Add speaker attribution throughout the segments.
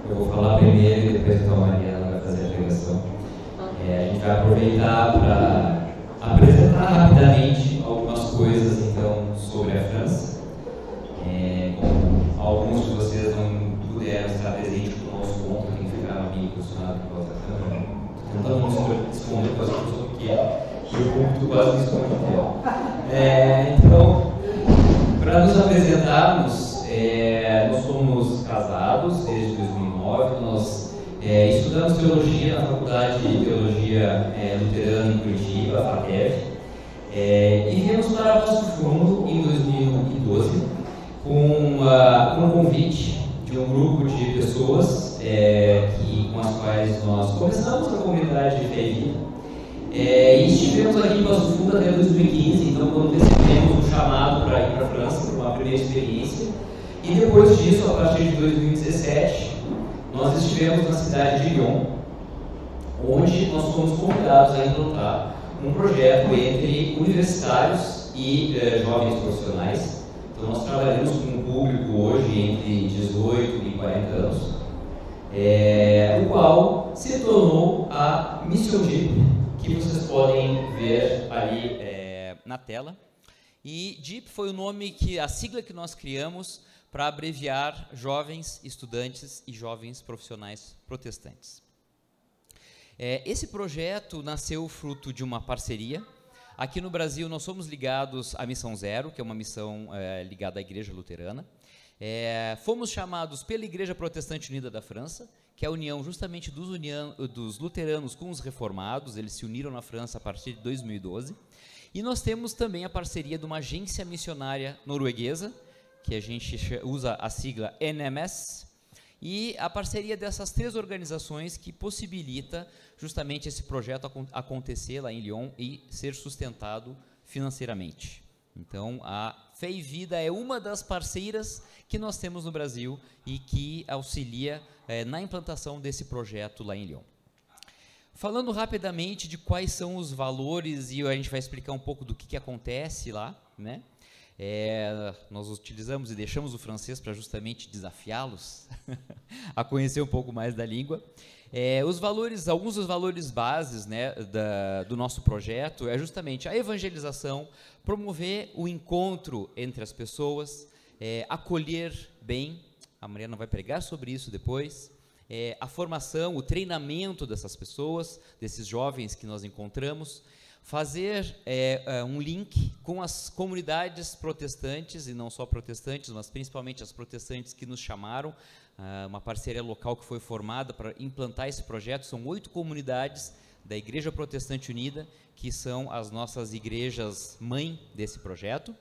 Speaker 1: Eu vou falar primeiro e depois então a Mariana vai fazer a pregação. A gente vai aproveitar para apresentar rapidamente algumas coisas então sobre a França. Como alguns de vocês não puderam estar presentes conosco ontem, quem ficaram aqui posicionado por causa da câmera, tentando não esconder por causa que eu sou pequeno e o público quase me esconde inteiro. Então, para nos apresentarmos, nós somos casados desde 2009, nós estudamos teologia na Faculdade de Teologia Luterana em Curitiba, a FATEV, e viemos para Passo Fundo em 2012 com um convite de um grupo de pessoas com as quais nós começamos a comunidade de fé e vida. E estivemos aqui em Passo Fundo até 2015, então quando recebemos um chamado para ir para a França, para uma primeira experiência, e depois disso, a partir de 2017, nós estivemos na cidade de Lyon, onde nós fomos convidados a implantar um projeto entre universitários e jovens profissionais. Então nós trabalhamos com um público hoje entre 18 e 40 anos, o qual se tornou a Mission Deep, que vocês podem ver ali na tela. E DEEP foi o nome a sigla que nós criamos para abreviar Jovens Estudantes e Jovens Profissionais Protestantes. Esse projeto nasceu fruto de uma parceria. Aqui no Brasil nós somos ligados à Missão Zero, que é uma missão ligada à Igreja Luterana. Fomos chamados pela Igreja Protestante Unida da França, que é a união justamente dos luteranos com os reformados. Eles se uniram na França a partir de 2012. E nós temos também a parceria de uma agência missionária norueguesa, que a gente usa a sigla NMS, e a parceria dessas três organizações que possibilita justamente esse projeto acontecer lá em Lyon e ser sustentado financeiramente. Então, a Fé e Vida é uma das parceiras que nós temos no Brasil e que auxilia na implantação desse projeto lá em Lyon. Falando rapidamente de quais são os valores, e a gente vai explicar um pouco do que acontece lá, né? Nós utilizamos e deixamos o francês para justamente desafiá-los a conhecer um pouco mais da língua. Alguns dos valores bases, né, do nosso projeto é justamente a evangelização, promover o encontro entre as pessoas, acolher bem. A Mariana vai pregar sobre isso depois. A formação, o treinamento dessas pessoas, desses jovens que nós encontramos, fazer um link com as comunidades protestantes, e não só protestantes, mas principalmente as protestantes que nos chamaram, uma parceria local que foi formada para implantar esse projeto. São 8 comunidades da Igreja Protestante Unida, que são as nossas igrejas mãe desse projeto.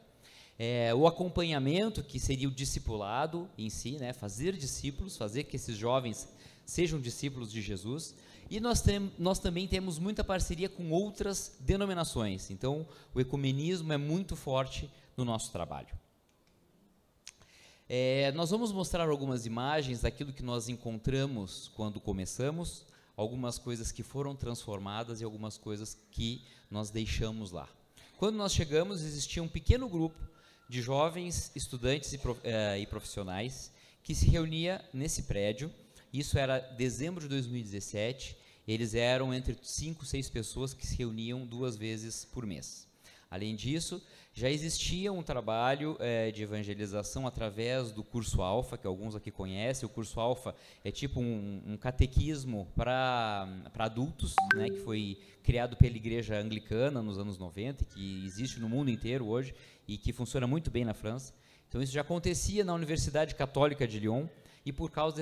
Speaker 1: O acompanhamento, que seria o discipulado em si, né, fazer discípulos, fazer que esses jovens sejam discípulos de Jesus. E nós também temos muita parceria com outras denominações. Então, o ecumenismo é muito forte no nosso trabalho. Nós vamos mostrar algumas imagens daquilo que nós encontramos quando começamos, algumas coisas que foram transformadas e algumas coisas que nós deixamos lá. Quando nós chegamos, existia um pequeno grupo de jovens estudantes e profissionais que se reunia nesse prédio. Isso era dezembro de 2017. Eles eram entre 5 e 6 pessoas que se reuniam 2 vezes por mês. Além disso, já existia um trabalho de evangelização através do curso Alfa, que alguns aqui conhecem. O curso Alfa é tipo um catequismo para adultos, né, que foi criado pela Igreja Anglicana nos anos 90, que existe no mundo inteiro hoje e que funciona muito bem na França. Então isso já acontecia na Universidade Católica de Lyon, e por causa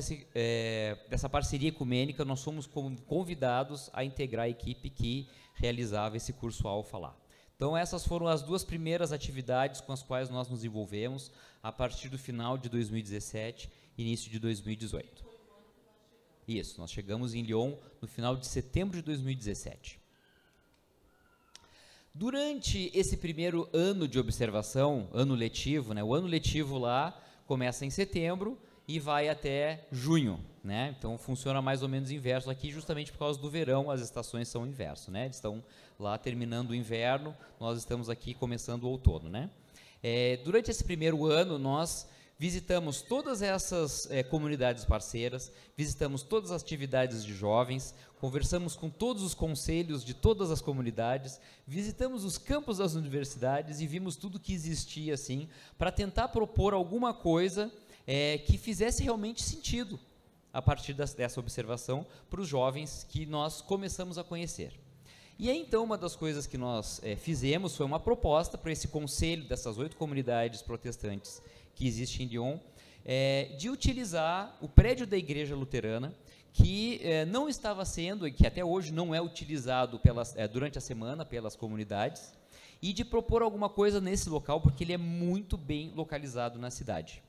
Speaker 1: dessa parceria ecumênica, nós fomos convidados a integrar a equipe que realizava esse curso Alfa lá. Então essas foram as 2 primeiras atividades com as quais nós nos envolvemos a partir do final de 2017, início de 2018. Isso, nós chegamos em Lyon no final de setembro de 2017. Durante esse primeiro ano de observação, ano letivo, né, o ano letivo lá começa em setembro e vai até junho, né? Então funciona mais ou menos inverso aqui, justamente por causa do verão. As estações são inverso, né? Eles estão lá terminando o inverno, nós estamos aqui começando o outono, né? Durante esse primeiro ano nós
Speaker 2: visitamos todas essas comunidades parceiras, visitamos todas as atividades de jovens, conversamos com todos os conselhos de todas as comunidades, visitamos os campos das universidades e vimos tudo que existia assim, para tentar propor alguma coisa que fizesse realmente sentido a partir dessa observação para os jovens que nós começamos a conhecer. E aí, então, uma das coisas que nós fizemos foi uma proposta para esse conselho dessas 8 comunidades protestantes que existe em Lyon, de utilizar o prédio da Igreja Luterana, que não estava sendo, e que até hoje não é utilizado durante a semana pelas comunidades, e de propor alguma coisa nesse local, porque ele é muito bem localizado na cidade.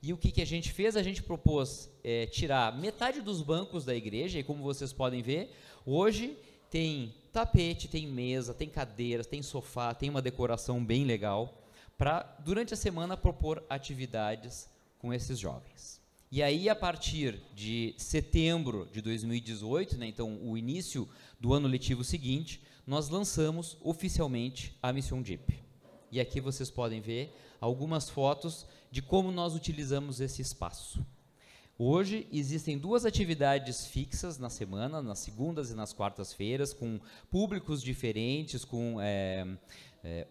Speaker 2: E o que a gente fez? A gente propôs tirar metade dos bancos da igreja, e como vocês podem ver, hoje tem tapete, tem mesa, tem cadeiras, tem sofá, tem uma decoração bem legal, para, durante a semana, propor atividades com esses jovens. E aí, a partir de setembro de 2018, né, então o início do ano letivo seguinte, nós lançamos oficialmente a Mission Deep. E aqui vocês podem ver algumas fotos de como nós utilizamos esse espaço. Hoje existem 2 atividades fixas na semana, nas segundas e nas quartas-feiras, com públicos diferentes, com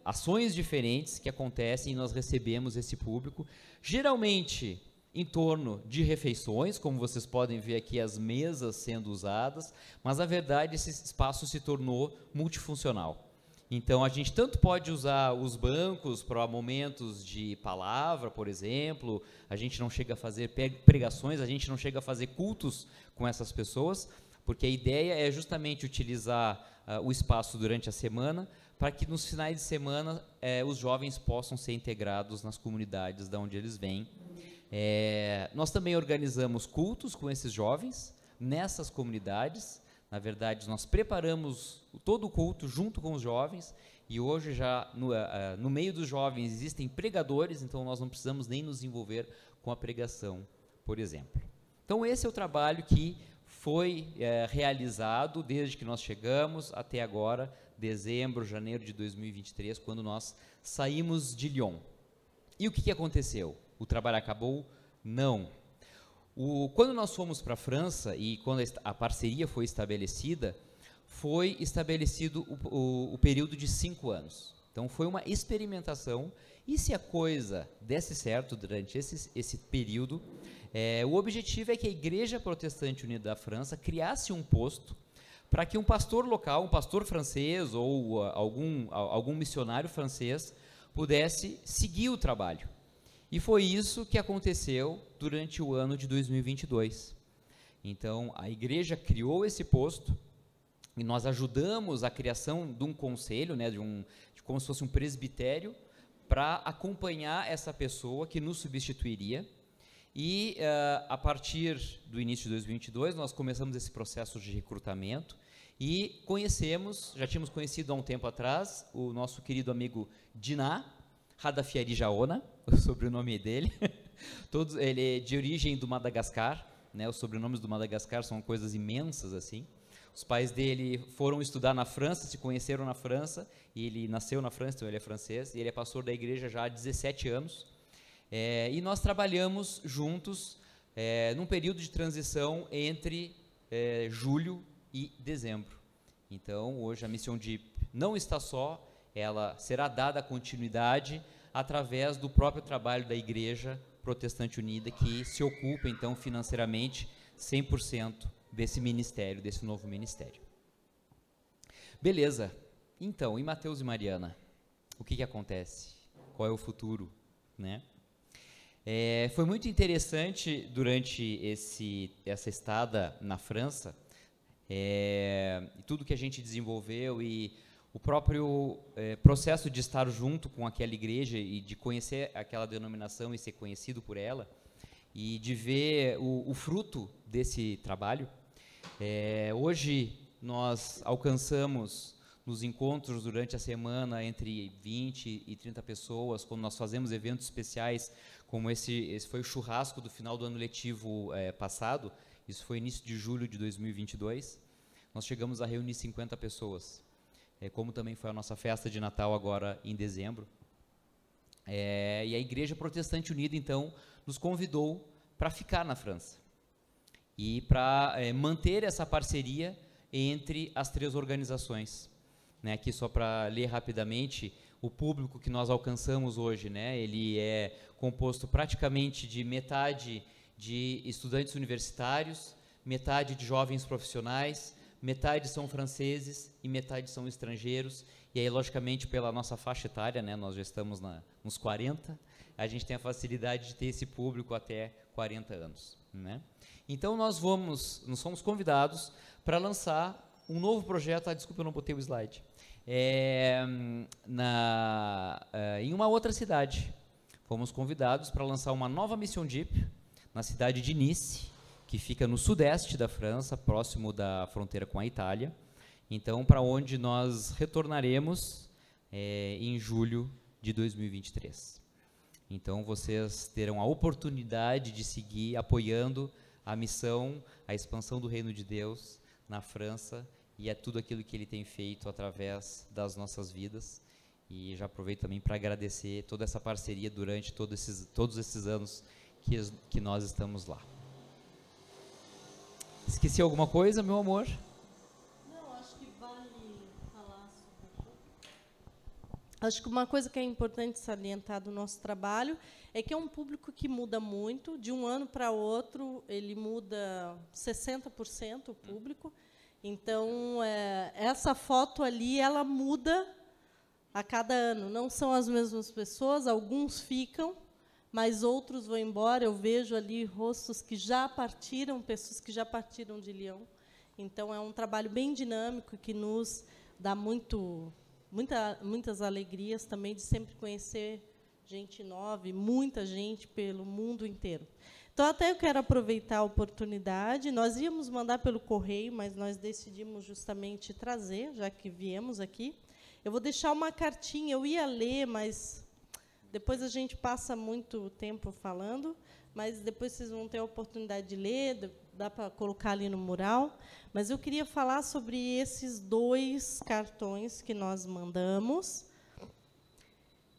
Speaker 2: ações diferentes que acontecem e nós recebemos esse público, geralmente em torno de refeições, como vocês podem ver aqui as mesas sendo usadas, mas a verdade esse espaço se tornou multifuncional. Então a gente tanto pode usar os bancos para momentos de palavra, por exemplo, a gente não chega a fazer pregações, a gente não chega a fazer cultos com essas pessoas, porque a ideia é justamente utilizar o espaço durante a semana, para que nos finais de semana os jovens possam ser integrados nas comunidades de onde eles vêm. Nós também organizamos cultos com esses jovens, nessas comunidades. Na verdade, nós preparamos todo o culto junto com os jovens, e hoje já no meio dos jovens existem pregadores, então nós não precisamos nem nos envolver com a pregação, por exemplo. Então esse é o trabalho que foi realizado desde que nós chegamos até agora, dezembro, janeiro de 2023, quando nós saímos de Lyon. E o que aconteceu? O trabalho acabou? Não. Quando nós fomos para a França e quando a parceria foi estabelecida, foi estabelecido o período de 5 anos. Então foi uma experimentação, e se a coisa desse certo durante esse período, o objetivo é que a Igreja Protestante Unida da França criasse um posto para que um pastor local, um pastor francês ou algum missionário francês pudesse seguir o trabalho. E foi isso que aconteceu durante o ano de 2022. Então, a igreja criou esse posto e nós ajudamos a criação de um conselho, né, de como se fosse um presbitério, para acompanhar essa pessoa que nos substituiria. E a partir do início de 2022, nós começamos esse processo de recrutamento e já tínhamos conhecido há um tempo atrás, o nosso querido amigo Diná Radafiari Jaona, o sobrenome dele. Ele é de origem do Madagascar, né, os sobrenomes do Madagascar são coisas imensas assim. Os pais dele foram estudar na França, se conheceram na França, e ele nasceu na França, então ele é francês, e ele é pastor da igreja já há 17 anos. E nós trabalhamos juntos num período de transição entre julho e dezembro. Então, hoje a Mission Deep não está só, ela será dada continuidade através do próprio trabalho da Igreja Protestante Unida, que se ocupa, então, financeiramente, 100% desse ministério, desse novo ministério. Beleza. Então, e Mateus e Mariana? O que acontece? Qual é o futuro, né? Foi muito interessante durante essa estada na França, tudo que a gente desenvolveu e o próprio processo de estar junto com aquela igreja e de conhecer aquela denominação e ser conhecido por ela, e de ver o fruto desse trabalho. Hoje nós alcançamos nos encontros durante a semana entre 20 e 30 pessoas, quando nós fazemos eventos especiais, como esse foi o churrasco do final do ano letivo passado, isso foi início de julho de 2022, nós chegamos a reunir 50 pessoas, como também foi a nossa festa de Natal agora em dezembro. E a Igreja Protestante Unida, então, nos convidou para ficar na França e para manter essa parceria entre as 3 organizações. Né? Aqui, só para ler rapidamente, o público que nós alcançamos hoje, né? Ele é composto praticamente de metade de estudantes universitários, metade de jovens profissionais, metade são franceses e metade são estrangeiros. E aí, logicamente, pela nossa faixa etária, né, nós já estamos nos 40, a gente tem a facilidade de ter esse público até 40 anos. Né? Então, nós fomos convidados para lançar um novo projeto. Desculpa, eu não botei o slide. Em uma outra cidade. Fomos convidados para lançar uma nova Mission Deep na cidade de Nice, que fica no sudeste da França, próximo da fronteira com a Itália. Então, para onde nós retornaremos em julho de 2023. Então, vocês terão a oportunidade de seguir apoiando a missão, a expansão do Reino de Deus na França, e tudo aquilo que Ele tem feito através das nossas vidas. E já aproveito também para agradecer toda essa parceria durante todos esses anos que nós estamos lá. Esqueci alguma coisa, meu amor?
Speaker 3: Acho que uma coisa que é importante salientar do nosso trabalho é que é um público que muda muito. De um ano para outro, ele muda 60% o público. Então, essa foto ali, ela muda a cada ano. Não são as mesmas pessoas, alguns ficam, mas outros vão embora. Eu vejo ali rostos que já partiram, pessoas que já partiram de Lyon. Então, é um trabalho bem dinâmico que nos dá muitas alegrias também de sempre conhecer gente nova e muita gente pelo mundo inteiro. Então, até eu quero aproveitar a oportunidade. Nós íamos mandar pelo correio, mas nós decidimos justamente trazer, já que viemos aqui. Eu vou deixar uma cartinha, eu ia ler, mas depois a gente passa muito tempo falando, mas depois vocês vão ter a oportunidade de ler, dá para colocar ali no mural. Mas eu queria falar sobre esses 2 cartões que nós mandamos.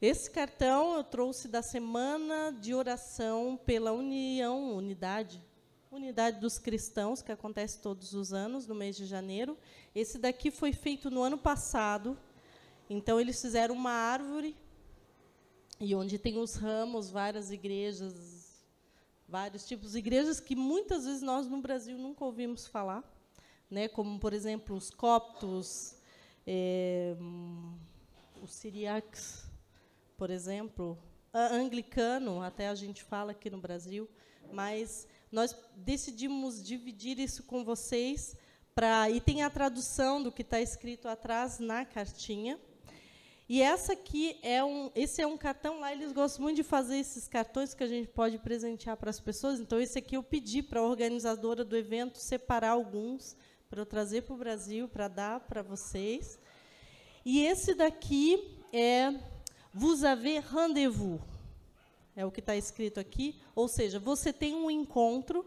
Speaker 3: Esse cartão eu trouxe da Semana de Oração pela Unidade dos Cristãos, que acontece todos os anos, no mês de janeiro. Esse daqui foi feito no ano passado. Então, eles fizeram uma árvore, e onde tem os ramos, várias igrejas, vários tipos de igrejas que, muitas vezes, nós, no Brasil, nunca ouvimos falar, né? Como, por exemplo, os coptos, os siriaques, por exemplo, anglicano, até a gente fala aqui no Brasil, mas nós decidimos dividir isso com vocês, e tem a tradução do que está escrito atrás na cartinha. E esse é um cartão, lá eles gostam muito de fazer esses cartões que a gente pode presentear para as pessoas. Então, esse aqui eu pedi para a organizadora do evento separar alguns para eu trazer para o Brasil, para dar para vocês. E esse daqui é Vous avez rendez-vous, é o que está escrito aqui, ou seja, você tem um encontro.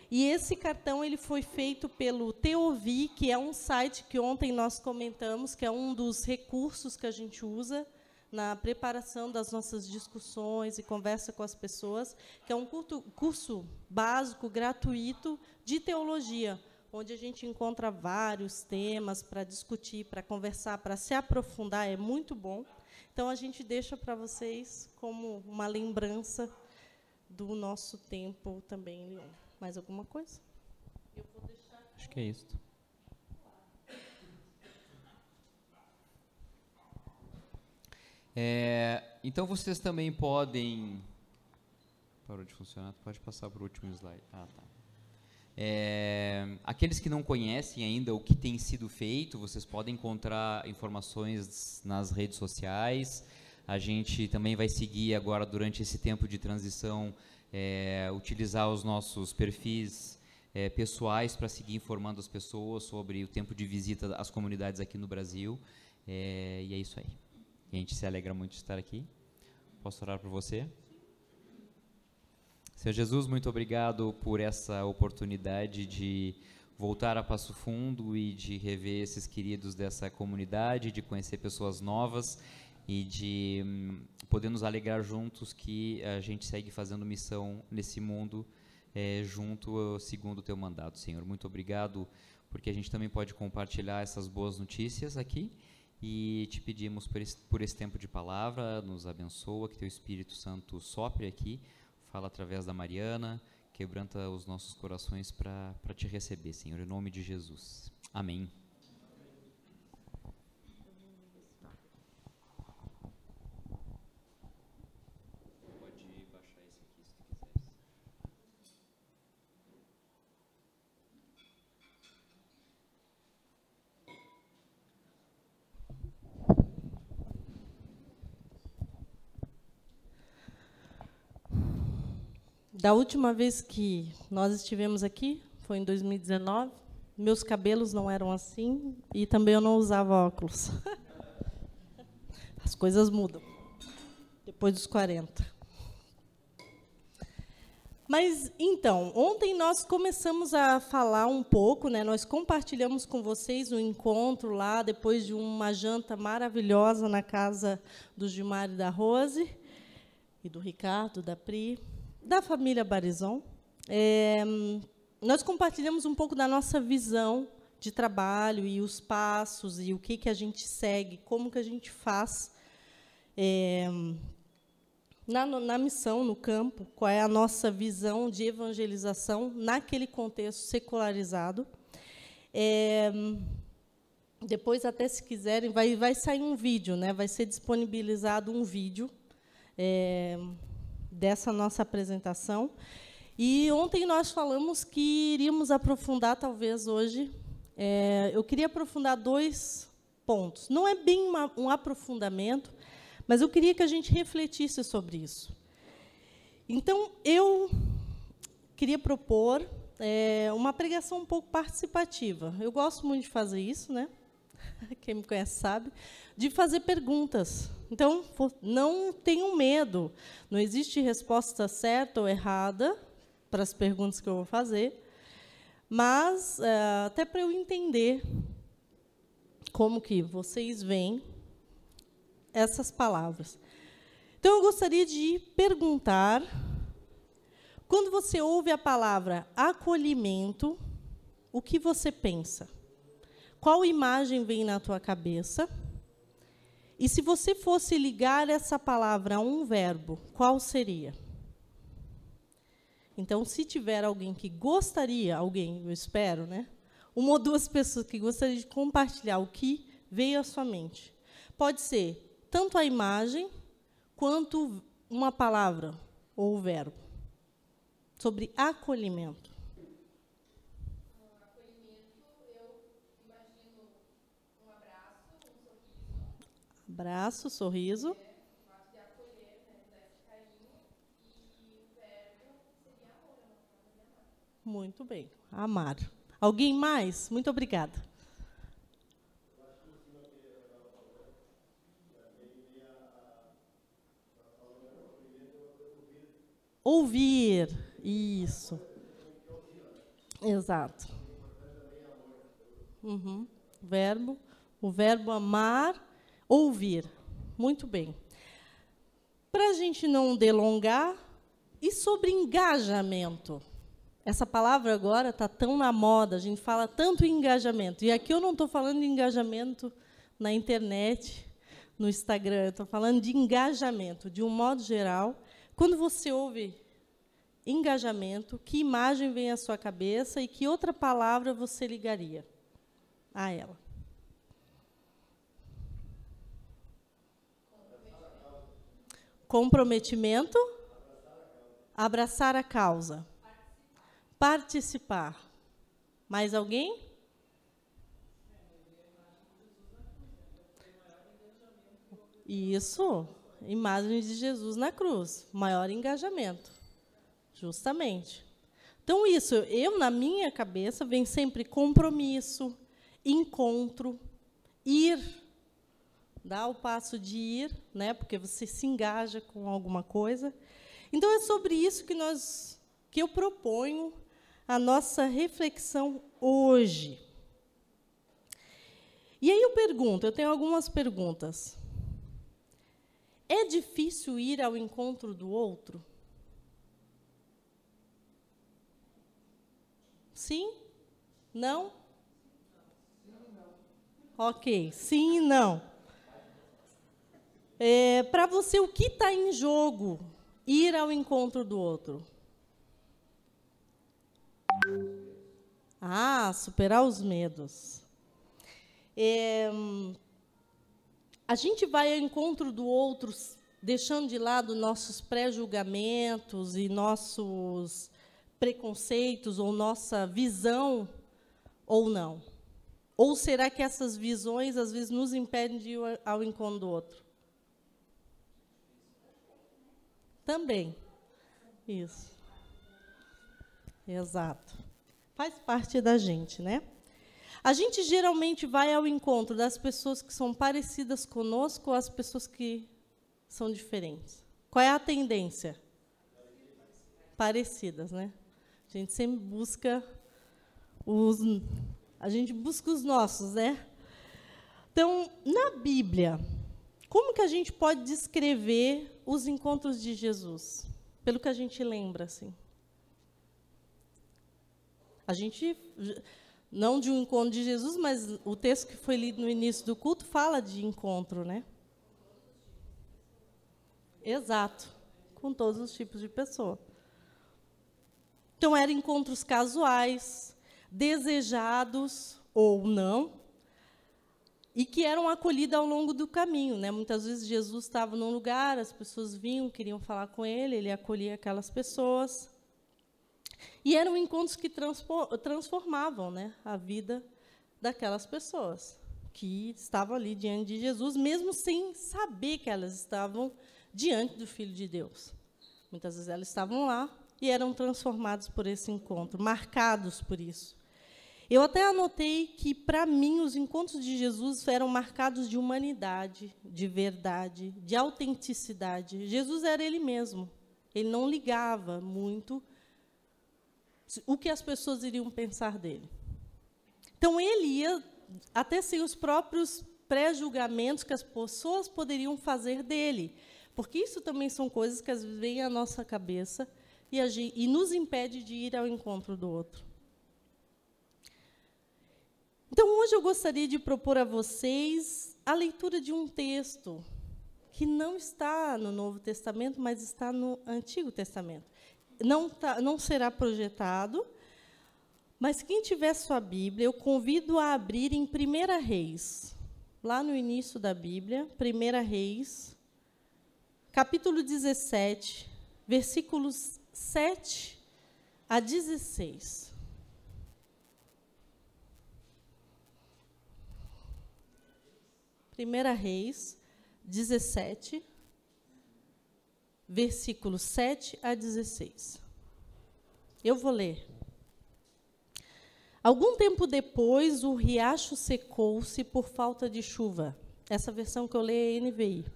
Speaker 3: E esse cartão ele foi feito pelo Teovi, que é um site que ontem nós comentamos, que é um dos recursos que a gente usa na preparação das nossas discussões e conversa com as pessoas, que é um curso básico, gratuito, de teologia, onde a gente encontra vários temas para discutir, para conversar, para se aprofundar, é muito bom. Então, a gente deixa para vocês como uma lembrança do nosso tempo também em Lyon. Mais alguma coisa? Eu vou deixar.
Speaker 2: Acho que é isso. Então, vocês também podem... Parou de funcionar? Pode passar para o último slide. Ah, tá. Aqueles que não conhecem ainda o que tem sido feito, vocês podem encontrar informações nas redes sociais. A gente também vai seguir agora, durante esse tempo de transição, utilizar os nossos perfis pessoais para seguir informando as pessoas sobre o tempo de visita às comunidades aqui no Brasil. E é isso aí. A gente se alegra muito de estar aqui. Posso orar por você? Senhor Jesus, muito obrigado por essa oportunidade de voltar a Passo Fundo e de rever esses queridos dessa comunidade, de conhecer pessoas novas e de poder nos alegrar juntos que a gente segue fazendo missão nesse mundo junto, segundo o teu mandato, Senhor. Muito obrigado, porque a gente também pode compartilhar essas boas notícias aqui, e te pedimos por esse tempo de palavra, nos abençoa, que teu Espírito Santo sopre aqui, fala através da Mariana, quebranta os nossos corações para te receber, Senhor, em nome de Jesus. Amém.
Speaker 3: Da última vez que nós estivemos aqui, foi em 2019, meus cabelos não eram assim e também eu não usava óculos. As coisas mudam depois dos 40. Mas, então, ontem nós começamos a falar um pouco, né? Nós compartilhamos com vocês um encontro lá, depois de uma janta maravilhosa na casa do Gilmar e da Rose, e do Ricardo, da Pri, da família Barizon. Nós compartilhamos um pouco da nossa visão de trabalho e os passos e o que a gente segue, como que a gente faz na missão, no campo, qual é a nossa visão de evangelização naquele contexto secularizado. Depois, até se quiserem, vai sair um vídeo, né? Vai ser disponibilizado um vídeo dessa nossa apresentação. E ontem nós falamos que iríamos aprofundar, talvez hoje, eu queria aprofundar 2 pontos. Não é bem um aprofundamento, mas eu queria que a gente refletisse sobre isso. Então, eu queria propor uma pregação um pouco participativa. Eu gosto muito de fazer isso, né? Quem me conhece sabe, de fazer perguntas. Então, não tenham medo. Não existe resposta certa ou errada para as perguntas que eu vou fazer, mas até para eu entender como que vocês veem essas palavras. Então, eu gostaria de perguntar, quando você ouve a palavra acolhimento, o que você pensa? Qual imagem vem na tua cabeça? E se você fosse ligar essa palavra a um verbo, qual seria? Então, se tiver alguém que gostaria, eu espero, né? 1 ou 2 pessoas que gostariam de compartilhar o que veio à sua mente. Pode ser tanto a imagem, quanto uma palavra ou verbo. Sobre acolhimento. Abraço, sorriso. Muito bem. Amar. Alguém mais? Muito obrigada. Ouvir. Isso. Exato. O verbo amar. Ouvir. Muito bem. Para a gente não delongar, e sobre engajamento? Essa palavra agora está tão na moda, a gente fala tanto em engajamento. E aqui eu não estou falando de engajamento na internet, no Instagram, eu estou falando de engajamento, de um modo geral. Quando você ouve engajamento, que imagem vem à sua cabeça e que outra palavra você ligaria a ela? Comprometimento, abraçar a causa, participar. Mais alguém? Isso, imagem de Jesus na cruz, maior engajamento, justamente. Então, isso, na minha cabeça, vem sempre compromisso, encontro, ir. Dá o passo de ir, né, porque você se engaja com alguma coisa. Então, é sobre isso que eu proponho a nossa reflexão hoje. E aí eu tenho algumas perguntas. É difícil ir ao encontro do outro? Sim? Não? Ok, sim e não. Para você, o que está em jogo ir ao encontro do outro? Superar os medos. A gente vai ao encontro do outro deixando de lado nossos pré-julgamentos e nossos preconceitos ou nossa visão, ou não? Ou será que essas visões, às vezes, nos impedem de ir ao encontro do outro? Também. Isso. Exato. Faz parte da gente, né? A gente geralmente vai ao encontro das pessoas que são parecidas conosco ou as pessoas que são diferentes? Qual é a tendência? Parecidas, né? A gente sempre busca os nossos, né? Então, na Bíblia, como que a gente pode descrever os encontros de Jesus? Pelo que a gente lembra, assim. A gente, não de um encontro de Jesus, mas o texto que foi lido no início do culto fala de encontro, né? Exato, com todos os tipos de pessoa. Então, eram encontros casuais, desejados ou não, e que eram acolhidos ao longo do caminho, né? Muitas vezes Jesus estava num lugar, as pessoas vinham, queriam falar com ele acolhia aquelas pessoas. E eram encontros que transformavam, né, a vida daquelas pessoas que estavam ali diante de Jesus, mesmo sem saber que elas estavam diante do Filho de Deus. Muitas vezes elas estavam lá e eram transformadas por esse encontro, marcados por isso. Eu até anotei que, para mim, os encontros de Jesus eram marcados de humanidade, de verdade, de autenticidade. Jesus era ele mesmo. Ele não ligava muito o que as pessoas iriam pensar dele. Então, ele ia até sem os próprios pré-julgamentos que as pessoas poderiam fazer dele, porque isso também são coisas que às vezes vêm à nossa cabeça e nos impede de ir ao encontro do outro. Então, hoje eu gostaria de propor a vocês a leitura de um texto que não está no Novo Testamento, mas está no Antigo Testamento. Não será projetado, mas quem tiver sua Bíblia, eu convido a abrir em 1 Reis, lá no início da Bíblia, 1 Reis, capítulo 17, versículos 7 a 16. Primeira Reis, 17, versículos 7 a 16. Eu vou ler. Algum tempo depois, o riacho secou-se por falta de chuva. Essa versão que eu leio é a NVI.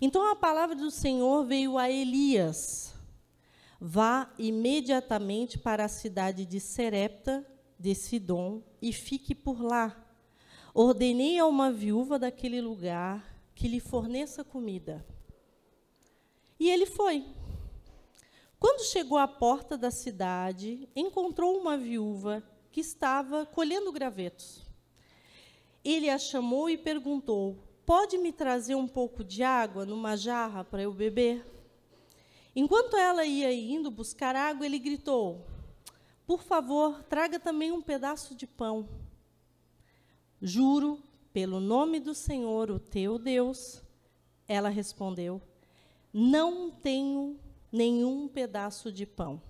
Speaker 3: Então a palavra do Senhor veio a Elias. Vá imediatamente para a cidade de Serepta, de Sidom, e fique por lá. Ordenei a uma viúva daquele lugar que lhe forneça comida. E ele foi. Quando chegou à porta da cidade, encontrou uma viúva que estava colhendo gravetos. Ele a chamou e perguntou: pode me trazer um pouco de água numa jarra para eu beber? Enquanto ela ia indo buscar água, ele gritou: por favor, traga também um pedaço de pão. Juro, pelo nome do Senhor, o teu Deus, ela respondeu, não tenho nenhum pedaço de pão.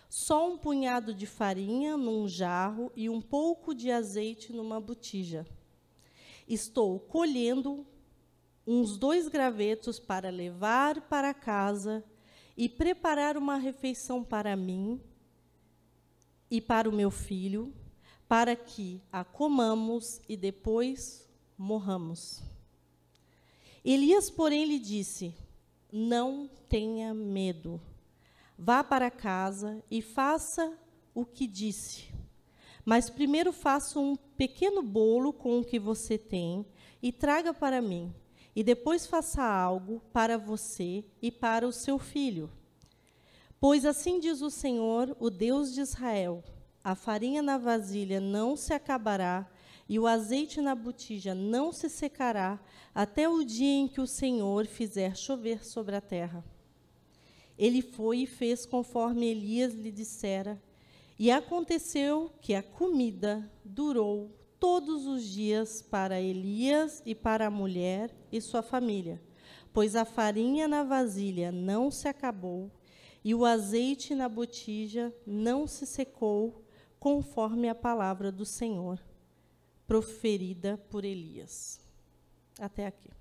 Speaker 3: Só um punhado de farinha num jarro e um pouco de azeite numa botija. Estou colhendo uns 2 gravetos para levar para casa e preparar uma refeição para mim e para o meu filho, para que a comamos e depois morramos. Elias, porém, lhe disse, não tenha medo. Vá para casa e faça o que disse. Mas primeiro faça um pequeno bolo com o que você tem e traga para mim. e depois faça algo para você e para o seu filho. Pois assim diz o Senhor, o Deus de Israel: a farinha na vasilha não se acabará, e o azeite na botija não se secará, até o dia em que o Senhor fizer chover sobre a terra. Ele foi e fez conforme Elias lhe dissera, e aconteceu que a comida durou todos os dias para Elias e para a mulher e sua família, pois a farinha na vasilha não se acabou, e o azeite na botija não se secou, conforme a palavra do Senhor, proferida por Elias. Até aqui.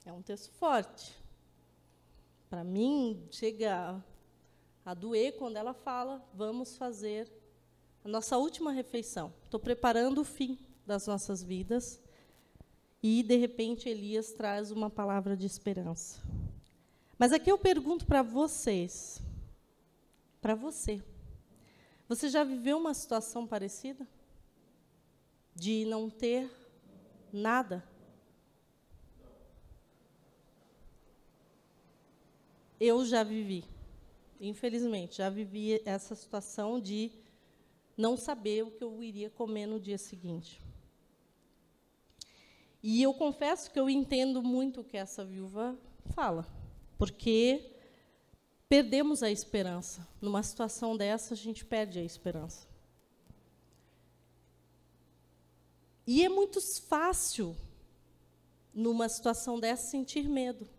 Speaker 3: É um texto forte. Para mim, chega a doer quando ela fala: vamos fazer a nossa última refeição. Estou preparando o fim das nossas vidas. E, de repente, Elias traz uma palavra de esperança. Mas aqui eu pergunto para vocês, para você. Você já viveu uma situação parecida? De não ter nada? Eu já vivi, infelizmente, já vivi essa situação de não saber o que eu iria comer no dia seguinte. E eu confesso que eu entendo muito o que essa viúva fala, porque perdemos a esperança. Numa situação dessa, a gente perde a esperança. E é muito fácil, numa situação dessa, sentir medo.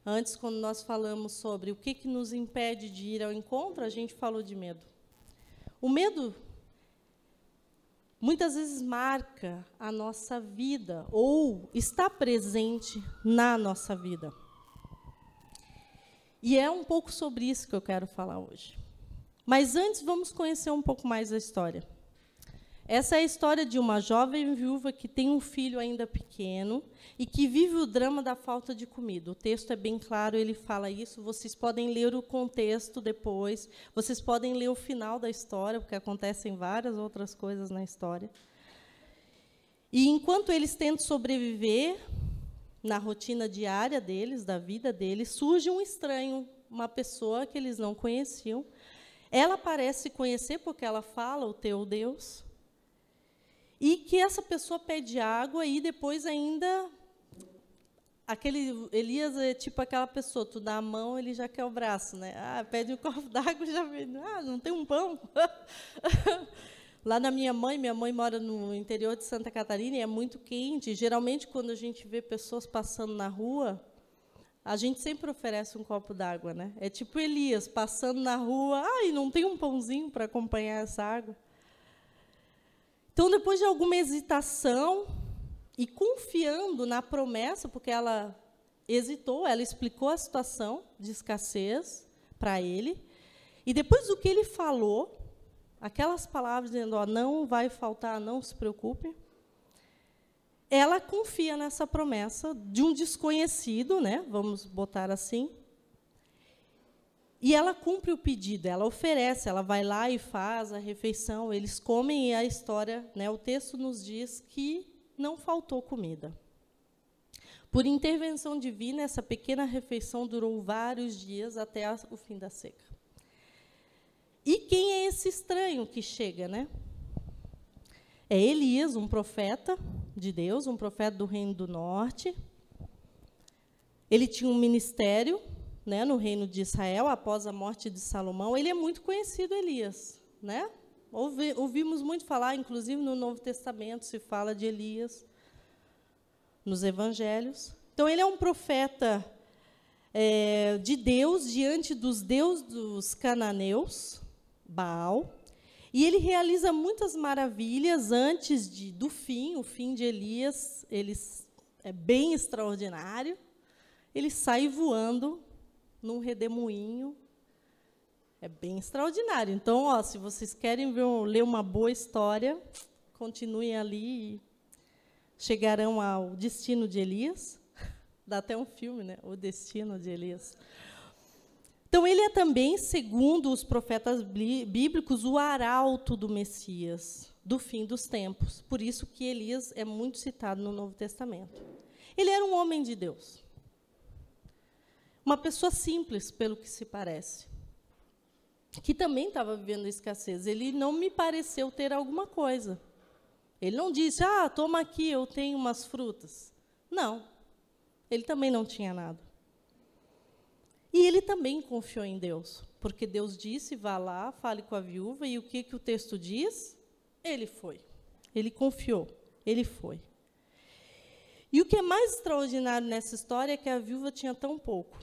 Speaker 3: Antes, quando nós falamos sobre o que nos impede de ir ao encontro, a gente falou de medo. O medo, muitas vezes, marca a nossa vida, ou está presente na nossa vida. E é um pouco sobre isso que eu quero falar hoje. Mas antes, vamos conhecer um pouco mais a história. Essa é a história de uma jovem viúva que tem um filho ainda pequeno e que vive o drama da falta de comida. O texto é bem claro, ele fala isso. Vocês podem ler o contexto depois, vocês podem ler o final da história, porque acontecem várias outras coisas na história. E, enquanto eles tentam sobreviver na rotina diária deles, da vida deles, surge um estranho, uma pessoa que eles não conheciam. Ela parece conhecer, porque ela fala o teu Deus. E que essa pessoa pede água e depois ainda... Elias é tipo aquela pessoa, tu dá a mão, ele já quer o braço, né? Ah, pede um copo d'água, já vem. Ah, não tem um pão? Lá na minha mãe mora no interior de Santa Catarina e é muito quente. Geralmente, quando a gente vê pessoas passando na rua, a gente sempre oferece um copo d'água, né? É tipo Elias, passando na rua, e não tem um pãozinho para acompanhar essa água? Então, depois de alguma hesitação e confiando na promessa, porque ela hesitou, ela explicou a situação de escassez para ele, e depois do que ele falou, aquelas palavras dizendo, não vai faltar, não se preocupe, ela confia nessa promessa de um desconhecido, né, vamos botar assim, e ela cumpre o pedido, ela oferece, ela vai lá e faz a refeição, eles comem e a história, né, o texto nos diz que não faltou comida. Por intervenção divina, essa pequena refeição durou vários dias até o fim da seca. E quem é esse estranho que chega, né? É Elias, um profeta de Deus, um profeta do Reino do Norte. Ele tinha um ministério, né, no Reino de Israel, após a morte de Salomão. Ele é muito conhecido, Elias, né? Ouvimos muito falar, inclusive no Novo Testamento se fala de Elias, nos Evangelhos. Então, ele é um profeta de Deus diante dos deuses dos cananeus, Baal, e ele realiza muitas maravilhas antes do fim. O fim de Elias é bem extraordinário. Ele sai voando num redemoinho. É bem extraordinário. Então, se vocês querem ler uma boa história, continuem ali e chegarão ao destino de Elias. Dá até um filme, né? O Destino de Elias. Então, ele é também, segundo os profetas bíblicos, o arauto do Messias. do fim dos tempos. Por isso que Elias é muito citado no Novo Testamento. Ele era um homem de Deus. Uma pessoa simples, pelo que se parece, que também estava vivendo a escassez. Ele não me pareceu ter alguma coisa. Ele não disse, toma aqui, eu tenho umas frutas. Não, ele também não tinha nada. E ele também confiou em Deus, porque Deus disse, vá lá, fale com a viúva, e o que o texto diz? Ele foi. Ele confiou, ele foi. E o que é mais extraordinário nessa história é que a viúva tinha tão pouco.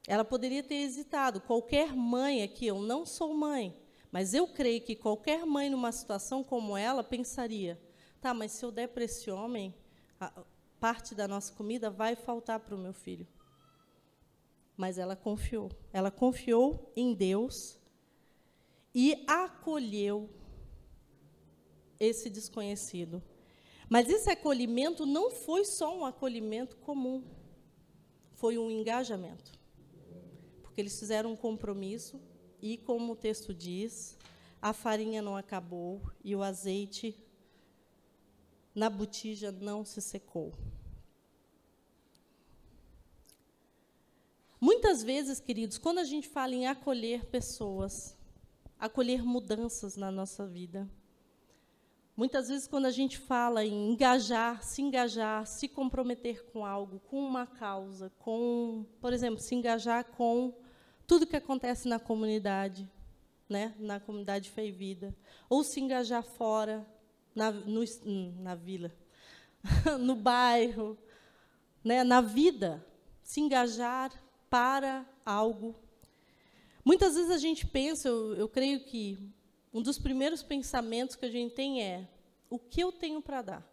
Speaker 3: Ela poderia ter hesitado. Qualquer mãe aqui, eu não sou mãe, mas eu creio que qualquer mãe, numa situação como ela, pensaria, tá, mas se eu der para esse homem, parte da nossa comida vai faltar para o meu filho. Mas ela confiou em Deus e acolheu esse desconhecido. Mas esse acolhimento não foi só um acolhimento comum, foi um engajamento. Porque eles fizeram um compromisso e, como o texto diz, a farinha não acabou e o azeite na botija não se secou. Muitas vezes, queridos, quando a gente fala em acolher pessoas, acolher mudanças na nossa vida, muitas vezes, quando a gente fala em engajar, se comprometer com algo, com uma causa, por exemplo, se engajar com tudo que acontece na comunidade, né, na comunidade Fé e Vida, ou se engajar fora, na vila, no bairro, né, na vida, se engajar para algo. Muitas vezes a gente pensa, eu creio que um dos primeiros pensamentos que a gente tem é, o que eu tenho para dar?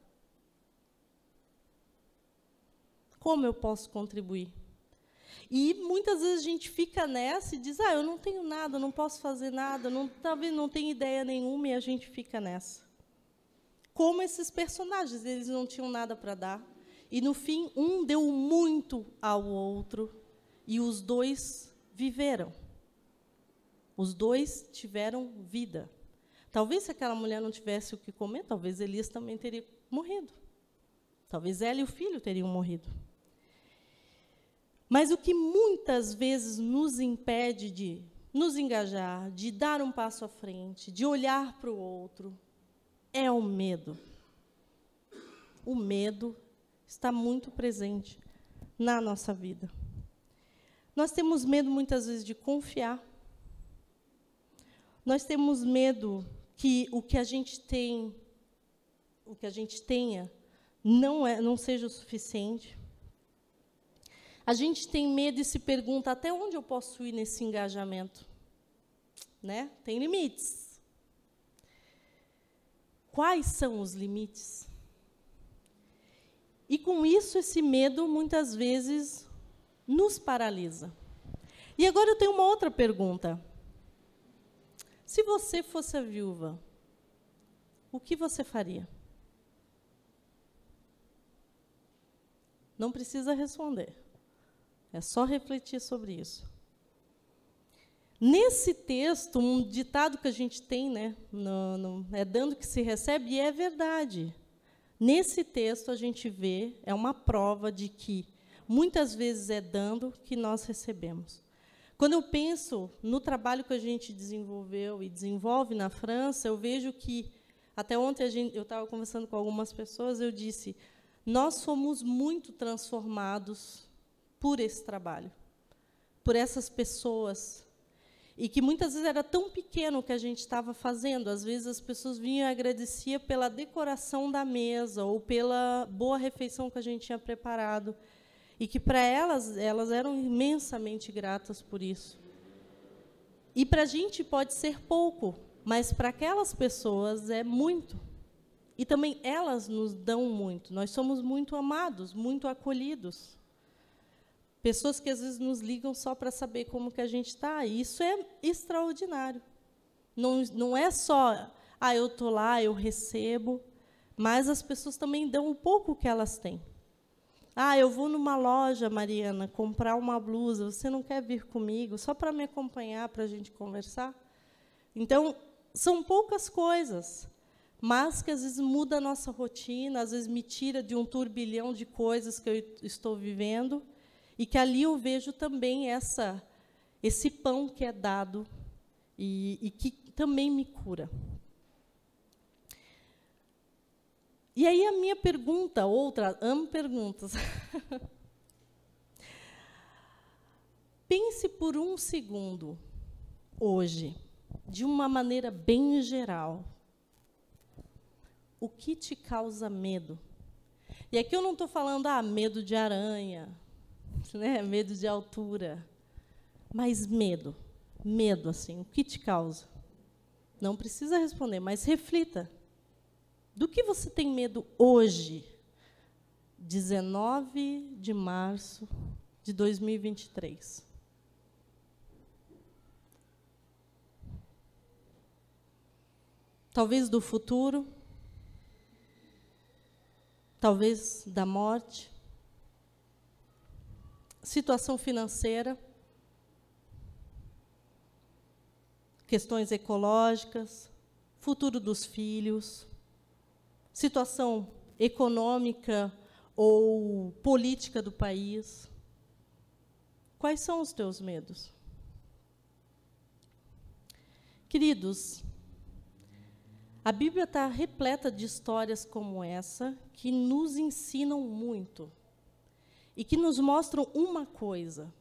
Speaker 3: Como eu posso contribuir? E muitas vezes a gente fica nessa e diz, eu não tenho nada, não posso fazer nada, talvez não tenha ideia nenhuma, e a gente fica nessa. Como esses personagens, eles não tinham nada para dar, e, no fim, um deu muito ao outro, e os dois viveram. Os dois tiveram vida. Talvez, se aquela mulher não tivesse o que comer, talvez Elias também teria morrido. Talvez ela e o filho teriam morrido. Mas o que muitas vezes nos impede de nos engajar, de dar um passo à frente, de olhar para o outro, é o medo. O medo está muito presente na nossa vida. Nós temos medo, muitas vezes, de confiar. Nós temos medo que o que a gente tenha, não seja o suficiente. A gente tem medo e se pergunta, até onde eu posso ir nesse engajamento? Né? Tem limites. Quais são os limites? E, com isso, esse medo, muitas vezes, nos paralisa. E agora eu tenho uma outra pergunta. Se você fosse a viúva, o que você faria? Não precisa responder. É só refletir sobre isso. Nesse texto, um ditado que a gente tem, né, é dando que se recebe, e é verdade. Nesse texto, a gente vê, é uma prova de que, muitas vezes, é dando que nós recebemos. Quando eu penso no trabalho que a gente desenvolveu e desenvolve na França, eu vejo que, até ontem eu estava conversando com algumas pessoas, eu disse, nós fomos muito transformados por esse trabalho, por essas pessoas, e que muitas vezes era tão pequeno o que a gente estava fazendo. Às vezes as pessoas vinham e agradeciam pela decoração da mesa ou pela boa refeição que a gente tinha preparado. E que, para elas eram imensamente gratas por isso. E, para a gente, pode ser pouco, mas, para aquelas pessoas, é muito. E, também, elas nos dão muito. Nós somos muito amados, muito acolhidos. Pessoas que, às vezes, nos ligam só para saber como que a gente está. E isso é extraordinário. Não é só, eu estou lá, eu recebo, mas as pessoas também dão o pouco que elas têm. Eu vou numa loja, Mariana, comprar uma blusa, você não quer vir comigo, só para me acompanhar, para a gente conversar? Então, são poucas coisas, mas que às vezes muda a nossa rotina, às vezes me tira de um turbilhão de coisas que eu estou vivendo, e que ali eu vejo também esse pão que é dado e que também me cura. E aí a minha pergunta, amo perguntas. Pense por um segundo, hoje, de uma maneira bem geral, o que te causa medo? E aqui eu não estou falando, medo de aranha, né, medo de altura, mas medo, assim, o que te causa? Não precisa responder, mas reflita. Do que você tem medo hoje, 19 de março de 2023? Talvez do futuro, talvez da morte, situação financeira, questões ecológicas, futuro dos filhos, situação econômica ou política do país. Quais são os teus medos? Queridos, a Bíblia está repleta de histórias como essa, que nos ensinam muito e que nos mostram uma coisa.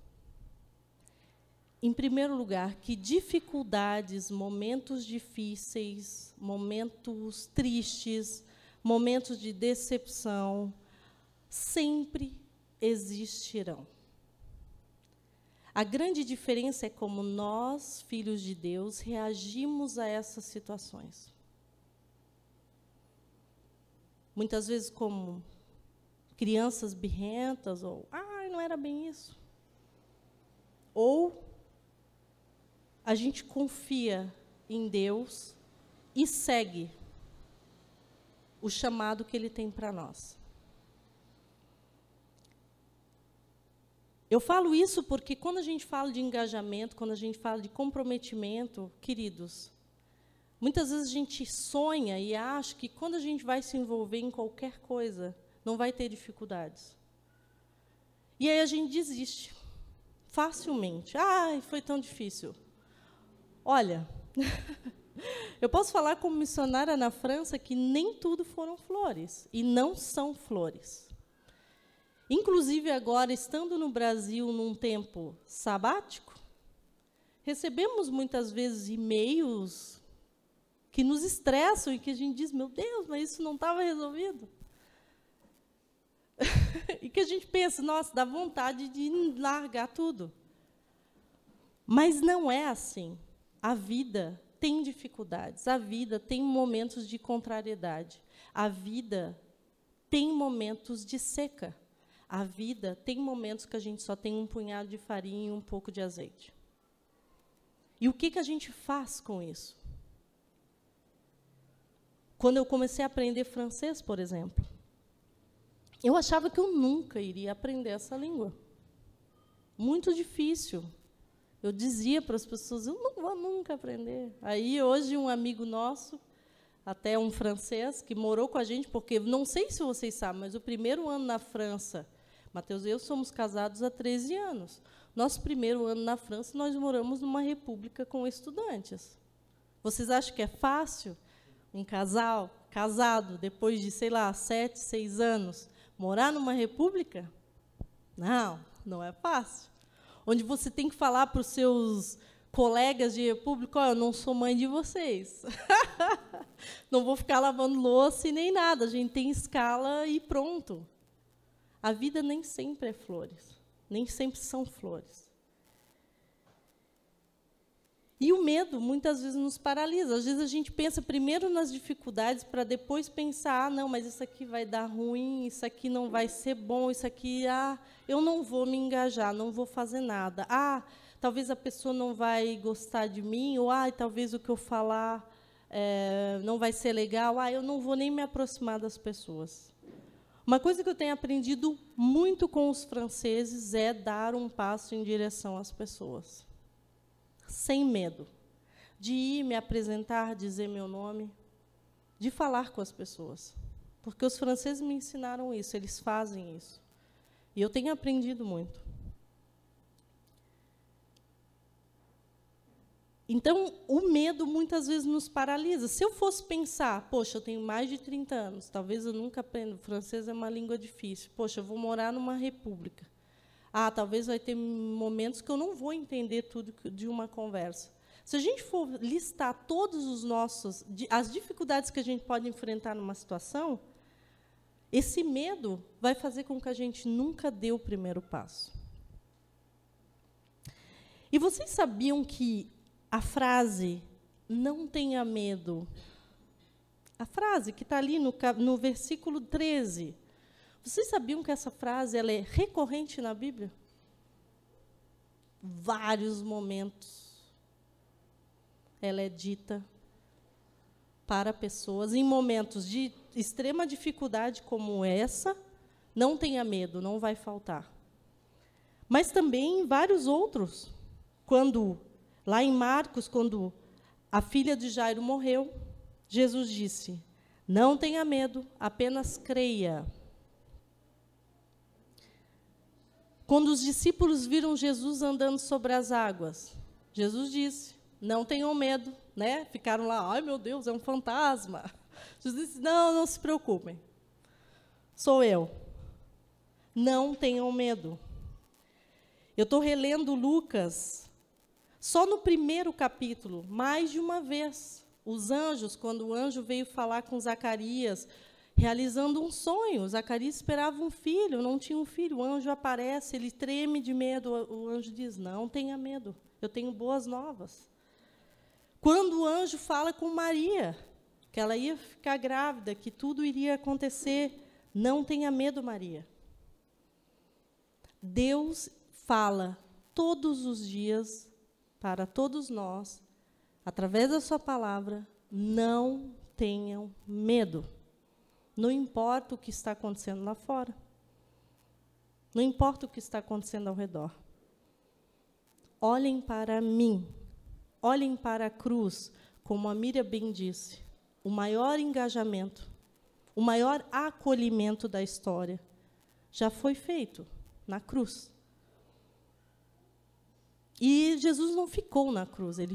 Speaker 3: Em primeiro lugar, que dificuldades, momentos difíceis, momentos tristes, momentos de decepção, sempre existirão. A grande diferença é como nós, filhos de Deus, reagimos a essas situações. Muitas vezes como crianças birrentas, ou, não era bem isso. Ou a gente confia em Deus e segue o chamado que Ele tem para nós. Eu falo isso porque quando a gente fala de engajamento, quando a gente fala de comprometimento, queridos, muitas vezes a gente sonha e acha que quando a gente vai se envolver em qualquer coisa, não vai ter dificuldades. E aí a gente desiste, facilmente. Foi tão difícil. Olha, eu posso falar como missionária na França que nem tudo foram flores, e não são flores. Inclusive, agora, estando no Brasil num tempo sabático, recebemos muitas vezes e-mails que nos estressam e que a gente diz, meu Deus, mas isso não estava resolvido. E que a gente pensa, nossa, dá vontade de largar tudo. Mas não é assim. A vida tem dificuldades, a vida tem momentos de contrariedade, a vida tem momentos de seca, a vida tem momentos que a gente só tem um punhado de farinha e um pouco de azeite. E o que a gente faz com isso? Quando eu comecei a aprender francês, por exemplo, eu achava que eu nunca iria aprender essa língua. Muito difícil. Eu dizia para as pessoas, eu não vou nunca aprender. Aí, hoje, um amigo nosso, até um francês, que morou com a gente, porque, não sei se vocês sabem, mas o primeiro ano na França, Mateus e eu somos casados há 13 anos. Nosso primeiro ano na França, nós moramos numa república com estudantes. Vocês acham que é fácil um casal, casado, depois de, 7, 6 anos, morar numa república? Não, não é fácil. Onde você tem que falar para os seus colegas de república, eu não sou mãe de vocês. Não vou ficar lavando louça e nem nada. A gente tem escala e pronto. A vida nem sempre é flores. Nem sempre são flores. E o medo, muitas vezes, nos paralisa. Às vezes, a gente pensa primeiro nas dificuldades para depois pensar, não, mas isso aqui vai dar ruim, isso aqui não vai ser bom, isso aqui, eu não vou me engajar, não vou fazer nada. Talvez a pessoa não vai gostar de mim, ou talvez o que eu falar não vai ser legal, eu não vou nem me aproximar das pessoas. Uma coisa que eu tenho aprendido muito com os franceses é dar um passo em direção às pessoas. Sem medo. de ir me apresentar, dizer meu nome, de falar com as pessoas. Porque os franceses me ensinaram isso, eles fazem isso. E eu tenho aprendido muito. Então, o medo muitas vezes nos paralisa. Se eu fosse pensar, poxa, eu tenho mais de 30 anos, talvez eu nunca aprenda, o francês é uma língua difícil. Poxa, eu vou morar numa república. Ah, talvez vai ter momentos que eu não vou entender tudo de uma conversa. Se a gente for listar todos os nossos, as dificuldades que a gente pode enfrentar numa situação, esse medo vai fazer com que a gente nunca dê o primeiro passo. E vocês sabiam que a frase, não tenha medo, a frase que está ali no versículo 13, vocês sabiam que essa frase ela é recorrente na Bíblia? Vários momentos ela é dita para pessoas em momentos de extrema dificuldade como essa, não tenha medo, não vai faltar. Mas também em vários outros, quando lá em Marcos, quando a filha de Jairo morreu, Jesus disse, não tenha medo, apenas creia. Quando os discípulos viram Jesus andando sobre as águas, Jesus disse, não tenham medo, né? Ficaram lá, ai meu Deus, é um fantasma. Jesus disse, não se preocupem, sou eu. Não tenham medo. Eu estou relendo Lucas, só no primeiro capítulo, mais de uma vez, os anjos, quando o anjo veio falar com Zacarias, realizando um sonho, Zacarias esperava um filho, não tinha um filho, o anjo aparece, ele treme de medo, o anjo diz, não tenha medo, eu tenho boas novas. Quando o anjo fala com Maria, que ela ia ficar grávida, que tudo iria acontecer, não tenha medo, Maria. Deus fala todos os dias para todos nós, através da sua palavra, não tenham medo. Não importa o que está acontecendo lá fora. Não importa o que está acontecendo ao redor. Olhem para mim. Olhem para a cruz, como a Miriam bem disse, o maior engajamento, o maior acolhimento da história já foi feito na cruz. E Jesus não ficou na cruz, ele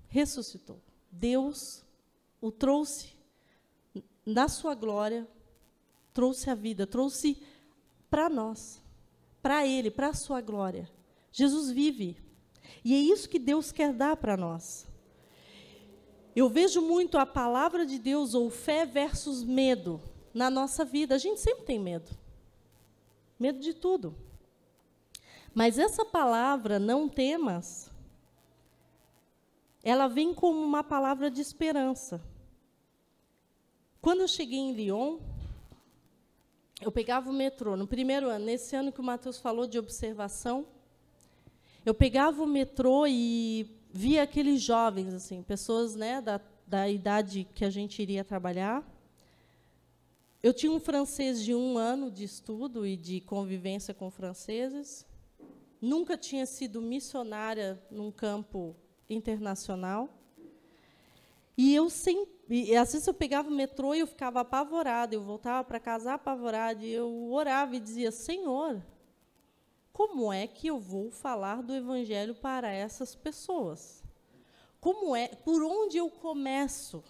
Speaker 3: ressuscitou. Deus o trouxe na sua glória, trouxe a vida, trouxe para nós, para ele, para a sua glória. Jesus vive. E é isso que Deus quer dar para nós. Eu vejo muito a palavra de Deus, ou fé versus medo, na nossa vida. A gente sempre tem medo. Medo de tudo. Mas essa palavra, não temas, ela vem como uma palavra de esperança. Quando eu cheguei em Lyon, eu pegava o metrô. No primeiro ano, nesse ano que o Matheus falou de observação, eu pegava o metrô e via aqueles jovens, assim, pessoas, né, da idade que a gente iria trabalhar. Eu tinha um francês de 1 ano de estudo e de convivência com franceses. Nunca tinha sido missionária num campo internacional. E às vezes eu pegava o metrô e eu ficava apavorada, eu voltava para casa apavorada, e eu orava e dizia, Senhor, como é que eu vou falar do Evangelho para essas pessoas? Por onde eu começo?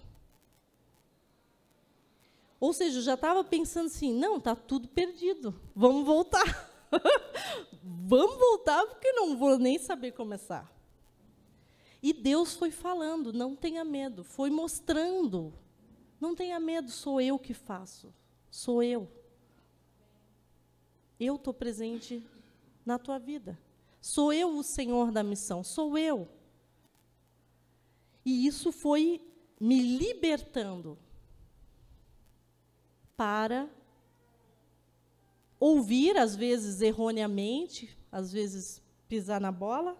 Speaker 3: Ou seja, eu já estava pensando assim, não, está tudo perdido, vamos voltar. Vamos voltar, porque não vou nem saber começar. E Deus foi falando, não tenha medo, foi mostrando. Não tenha medo, sou eu que faço, sou eu. Eu estou presente na tua vida. Sou eu o Senhor da missão, sou eu. E isso foi me libertando para ouvir, às vezes erroneamente, às vezes pisar na bola,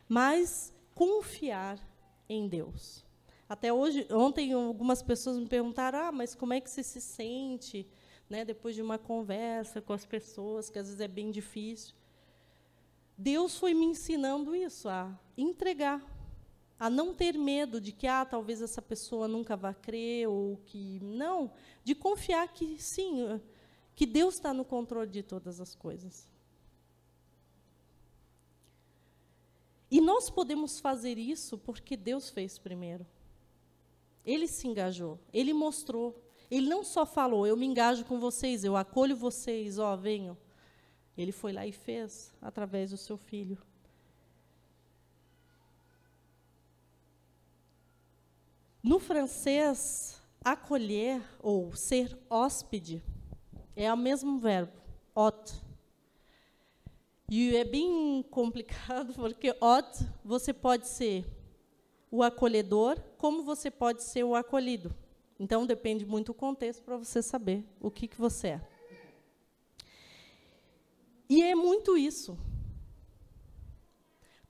Speaker 3: mas confiar em Deus. Até ontem, algumas pessoas me perguntaram, mas como é que você se sente, né, depois de uma conversa com as pessoas, que às vezes é bem difícil. Deus foi me ensinando isso, a entregar, a não ter medo de que talvez essa pessoa nunca vá crer, ou que não, de confiar que sim, que Deus está no controle de todas as coisas. E nós podemos fazer isso porque Deus fez primeiro. Ele se engajou, Ele mostrou. Ele não só falou, eu me engajo com vocês, eu acolho vocês, venham. Ele foi lá e fez, através do seu Filho. No francês, acolher ou ser hóspede é o mesmo verbo, hôte. E é bem complicado, porque hôte, você pode ser o acolhedor, como você pode ser o acolhido. Então, depende muito do contexto para você saber o que você é. E é muito isso.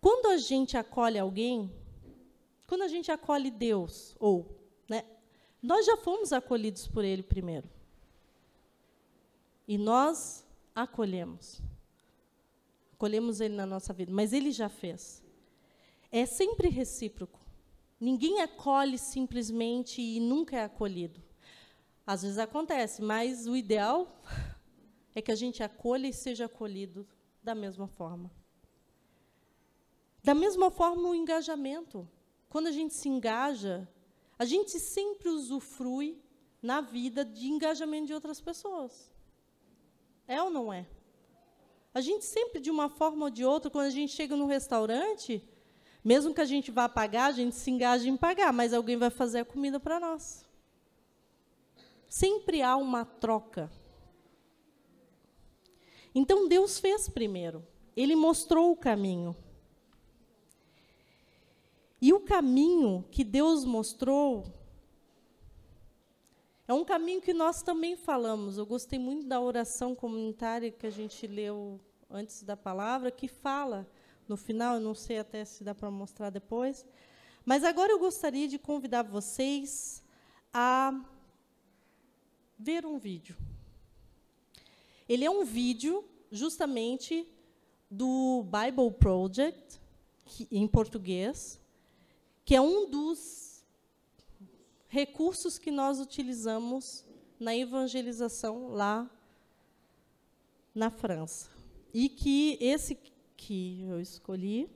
Speaker 3: Quando a gente acolhe alguém, quando a gente acolhe Deus, nós já fomos acolhidos por Ele primeiro. E nós acolhemos. Acolhemos Ele na nossa vida, mas Ele já fez. É sempre recíproco. Ninguém acolhe simplesmente e nunca é acolhido. Às vezes acontece, mas o ideal é que a gente acolha e seja acolhido da mesma forma. Da mesma forma, o engajamento. Quando a gente se engaja, a gente sempre usufrui na vida de engajamento de outras pessoas. É ou não é? A gente sempre, de uma forma ou de outra, quando a gente chega num restaurante, mesmo que a gente vá pagar, a gente se engaja em pagar, mas alguém vai fazer a comida para nós. Sempre há uma troca. Então, Deus fez primeiro. Ele mostrou o caminho. E o caminho que Deus mostrou é um caminho que nós também falamos. Eu gostei muito da oração comunitária que a gente leu antes da palavra, que fala no final, eu não sei até se dá para mostrar depois, mas agora eu gostaria de convidar vocês a ver um vídeo. Ele é um vídeo, justamente, do Bible Project, em português, que é um dos recursos que nós utilizamos na evangelização lá na França. E que esse que eu escolhi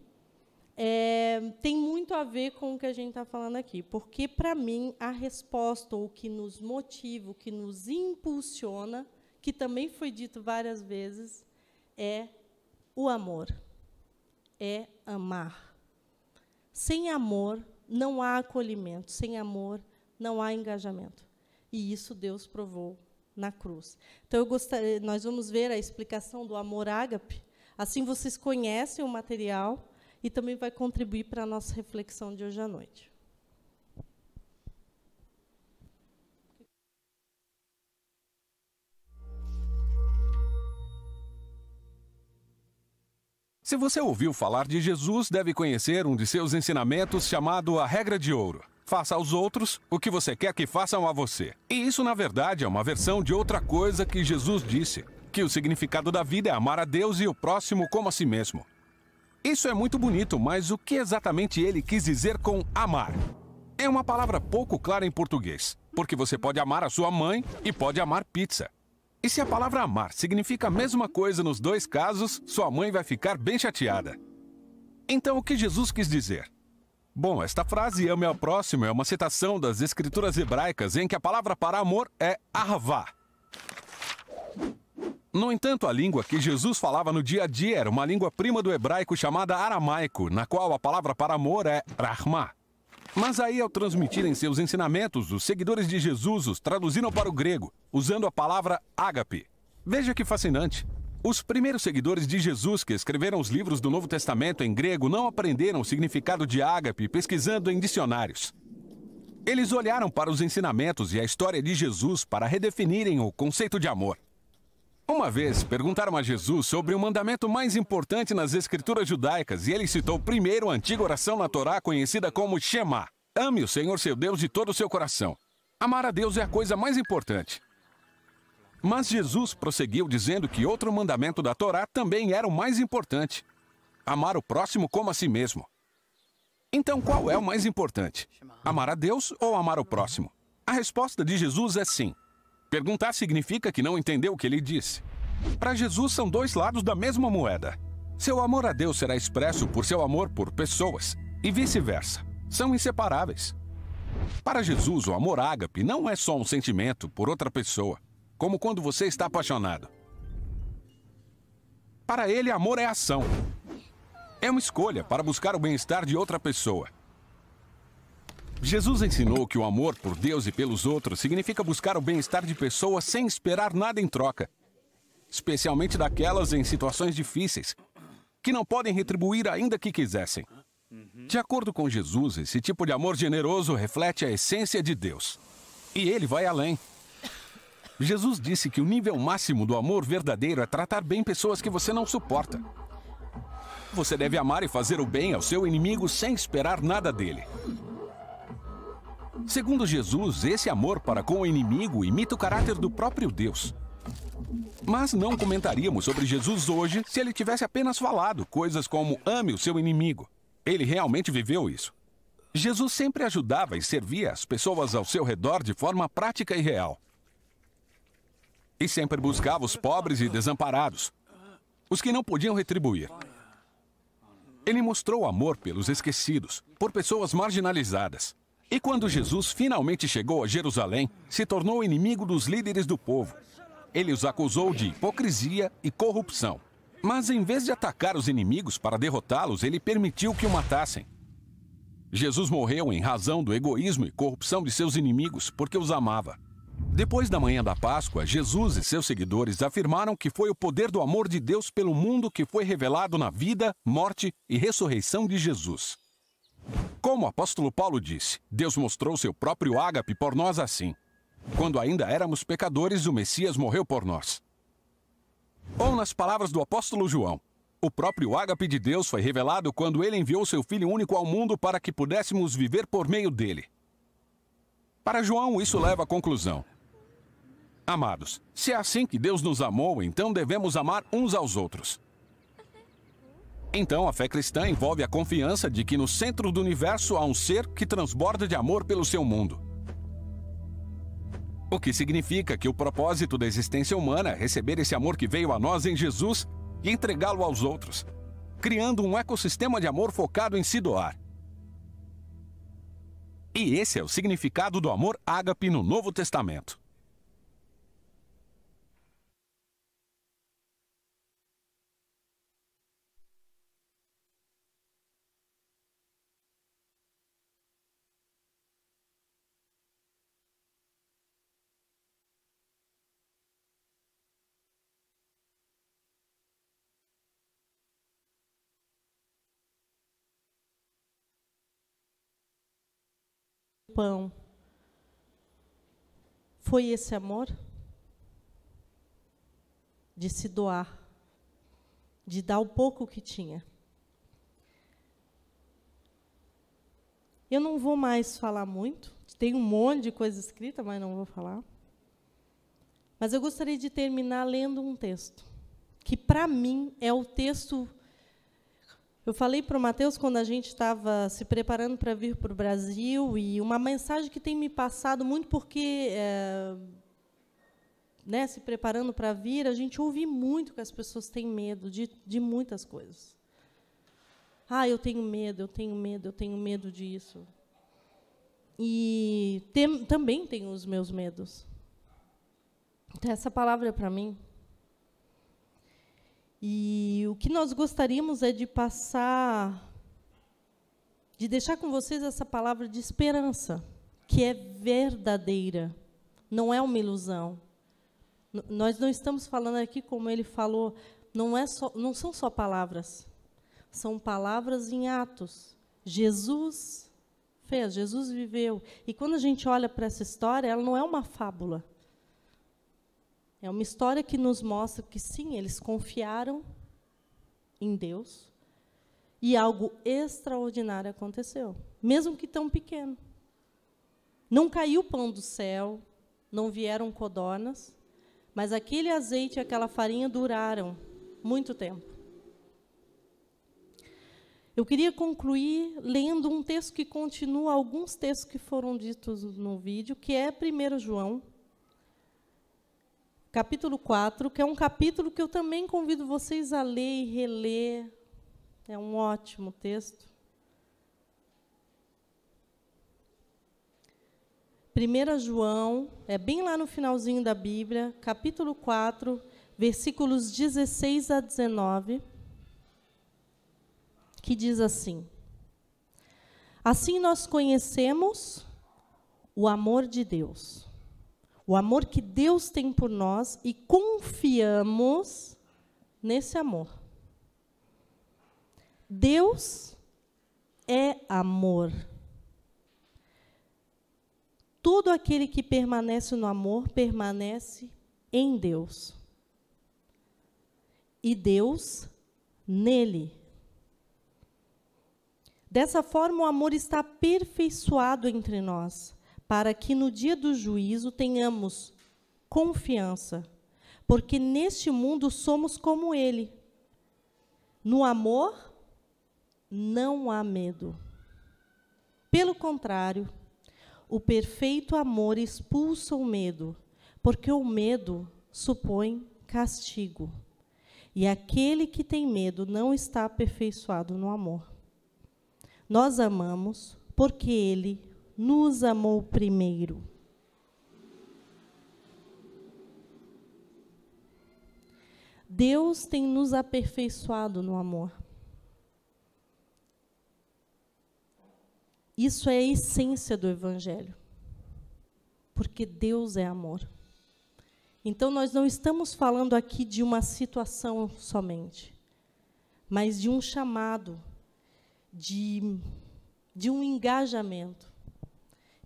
Speaker 3: tem muito a ver com o que a gente está falando aqui, porque, para mim, a resposta, ou o que nos motiva, o que nos impulsiona, que também foi dito várias vezes, é o amor, é amar. Sem amor, não há acolhimento. Sem amor, não há engajamento. E isso Deus provou na cruz. Então, nós vamos ver a explicação do amor ágape. Assim, vocês conhecem o material e também vai contribuir para a nossa reflexão de hoje à noite.
Speaker 4: Se você ouviu falar de Jesus, deve conhecer um de seus ensinamentos chamado a regra de ouro. Faça aos outros o que você quer que façam a você. E isso, na verdade, é uma versão de outra coisa que Jesus disse, que o significado da vida é amar a Deus e o próximo como a si mesmo. Isso é muito bonito, mas o que exatamente ele quis dizer com amar? É uma palavra pouco clara em português, porque você pode amar a sua mãe e pode amar pizza. E se a palavra amar significa a mesma coisa nos dois casos, sua mãe vai ficar bem chateada. Então, o que Jesus quis dizer? Bom, esta frase, ame ao próximo, é uma citação das escrituras hebraicas em que a palavra para amor é ahavá. No entanto, a língua que Jesus falava no dia a dia era uma língua prima do hebraico chamada aramaico, na qual a palavra para amor é rahmá. Mas aí, ao transmitirem seus ensinamentos, os seguidores de Jesus os traduziram para o grego, usando a palavra ágape. Veja que fascinante. Os primeiros seguidores de Jesus que escreveram os livros do Novo Testamento em grego não aprenderam o significado de ágape pesquisando em dicionários. Eles olharam para os ensinamentos e a história de Jesus para redefinirem o conceito de amor. Uma vez, perguntaram a Jesus sobre o mandamento mais importante nas escrituras judaicas e ele citou primeiro a antiga oração na Torá conhecida como Shema. Ame o Senhor seu Deus de todo o seu coração. Amar a Deus é a coisa mais importante. Mas Jesus prosseguiu dizendo que outro mandamento da Torá também era o mais importante. Amar o próximo como a si mesmo. Então, qual é o mais importante? Amar a Deus ou amar o próximo? A resposta de Jesus é sim. Perguntar significa que não entendeu o que ele disse. Para Jesus, são dois lados da mesma moeda. Seu amor a Deus será expresso por seu amor por pessoas, e vice-versa. São inseparáveis. Para Jesus, o amor ágape não é só um sentimento por outra pessoa, como quando você está apaixonado. Para ele, amor é ação. É uma escolha para buscar o bem-estar de outra pessoa. Jesus ensinou que o amor por Deus e pelos outros significa buscar o bem-estar de pessoas sem esperar nada em troca, especialmente daquelas em situações difíceis, que não podem retribuir ainda que quisessem. De acordo com Jesus, esse tipo de amor generoso reflete a essência de Deus. E ele vai além. Jesus disse que o nível máximo do amor verdadeiro é tratar bem pessoas que você não suporta. Você deve amar e fazer o bem ao seu inimigo sem esperar nada dele. Segundo Jesus, esse amor para com o inimigo imita o caráter do próprio Deus. Mas não comentaríamos sobre Jesus hoje se ele tivesse apenas falado coisas como ame o seu inimigo. Ele realmente viveu isso. Jesus sempre ajudava e servia as pessoas ao seu redor de forma prática e real. E sempre buscava os pobres e desamparados, os que não podiam retribuir. Ele mostrou amor pelos esquecidos, por pessoas marginalizadas. E quando Jesus finalmente chegou a Jerusalém, se tornou inimigo dos líderes do povo. Ele os acusou de hipocrisia e corrupção. Mas em vez de atacar os inimigos para derrotá-los, ele permitiu que o matassem. Jesus morreu em razão do egoísmo e corrupção de seus inimigos, porque os amava. Depois da manhã da Páscoa, Jesus e seus seguidores afirmaram que foi o poder do amor de Deus pelo mundo que foi revelado na vida, morte e ressurreição de Jesus. Como o apóstolo Paulo disse, Deus mostrou seu próprio ágape por nós assim. Quando ainda éramos pecadores, o Messias morreu por nós. Ou nas palavras do apóstolo João, o próprio ágape de Deus foi revelado quando ele enviou seu Filho único ao mundo para que pudéssemos viver por meio dele. Para João, isso leva à conclusão. Amados, se é assim que Deus nos amou, então devemos amar uns aos outros. Então, a fé cristã envolve a confiança de que no centro do universo há um ser que transborda de amor pelo seu mundo. O que significa que o propósito da existência humana é receber esse amor que veio a nós em Jesus e entregá-lo aos outros, criando um ecossistema de amor focado em se doar. E esse é o significado do amor ágape no Novo Testamento.
Speaker 3: Pão. Foi esse amor de se doar, de dar o pouco que tinha. Eu não vou mais falar muito, tem um monte de coisa escrita, mas não vou falar. Mas eu gostaria de terminar lendo um texto, que para mim é o texto. Eu falei para o Mateus quando a gente estava se preparando para vir para o Brasil, e uma mensagem que tem me passado muito, porque, se preparando para vir, a gente ouve muito que as pessoas têm medo de muitas coisas. Ah, eu tenho medo, eu tenho medo, eu tenho medo disso. E também tenho os meus medos. Então, essa palavra é para mim. E o que nós gostaríamos é de passar, de deixar com vocês essa palavra de esperança, que é verdadeira, não é uma ilusão. Nós não estamos falando aqui, como ele falou, não são só palavras, são palavras em atos. Jesus fez, Jesus viveu. E quando a gente olha para essa história, ela não é uma fábula. É uma história que nos mostra que, sim, eles confiaram em Deus e algo extraordinário aconteceu, mesmo que tão pequeno. Não caiu pão do céu, não vieram codornas, mas aquele azeite e aquela farinha duraram muito tempo. Eu queria concluir lendo um texto que continua alguns textos que foram ditos no vídeo, que é 1 João, capítulo 4, que é um capítulo que eu também convido vocês a ler e reler. É um ótimo texto. 1 João, é bem lá no finalzinho da Bíblia, capítulo 4, versículos 16 a 19, que diz assim: assim nós conhecemos o amor de Deus, o amor que Deus tem por nós, e confiamos nesse amor. Deus é amor. Todo aquele que permanece no amor, permanece em Deus. E Deus nele. Dessa forma, o amor está aperfeiçoado entre nós, para que no dia do juízo tenhamos confiança, porque neste mundo somos como ele. No amor, não há medo. Pelo contrário, o perfeito amor expulsa o medo, porque o medo supõe castigo. E aquele que tem medo não está aperfeiçoado no amor. Nós amamos porque ele nos amou primeiro. Deus tem nos aperfeiçoado no amor. Isso é a essência do Evangelho. Porque Deus é amor. Então, nós não estamos falando aqui de uma situação somente, mas de um chamado, de um engajamento.